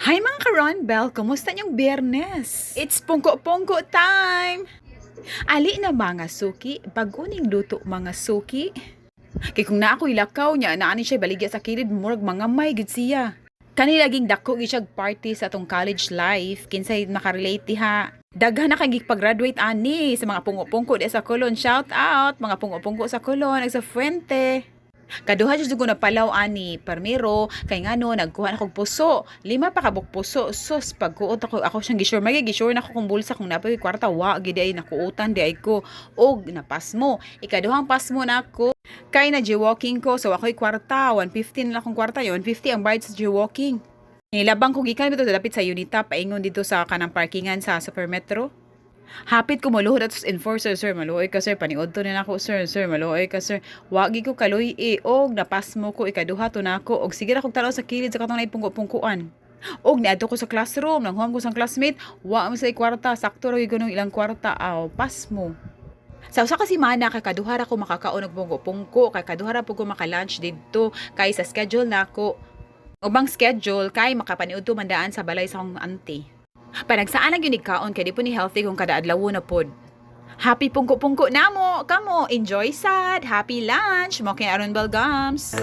Hi mga ka-Ron Bell! Kumusta niyong Biyernes? It's pungko-pungko time! Ali na mga suki, baguning luto mga suki. Kay kung na ako ilakaw niya, naani siya baligya sa kilid, murag mga may gud siya. Kani laging dako gyud party sa atong college life, kinsay makarelate diha. Daghan na kay pag-graduate ani sa mga pungo-pungko di sa Colon. Shout out mga pungo-pungko sa Colon ag sa Fuente. Kaduha jud ko na palaw ani permiro kay ngano nagkuha na kog puso. 5 pa kabuk puso. Sus pagkuot ako siyang gisure gisure na ko kung bulsa kung napay kwarta wa gid ay nakuutan di ay ko og napasmo. Ikaduhang pasmo na ako kay na walking ko so ako'y kwarta 150 na akong kwarta yon 150 ang bayad sa walking. Nilabang ko gikan dito dapit sa Unita paingon dito sa kanang parkingan sa Super Metro. Hapit ko maluhod atos enforcer, sir. Maluoy ka, sir. Paniod to na ako, sir. Sir, maluoy ka, sir. Wagi ko kaloy og napas mo ko, ikaduha to na ako. Og sige na kong tanaw sa kilid sa katong naipungko-pungkuan. Og niadto ko sa classroom, nanghuam ko sa classmate, wa mo sa kwarta, sakto ra gyud ilang kwarta, aw, pas mo. Sa usa ka semana kay kaduha ra ko makakaon og pungko-pungko, kay kaduha ra pud ko maka-lunch didto, kay sa schedule nako. Ubang schedule kay makapaniud to mandaan sa balay sa akong auntie. Panagsaan ang ginikaon kay di po ni healthy kung kada adlaw na pod. Happy pungko-pungko namo, kamo, enjoy sad, happy lunch, mo kay Aron Balgams.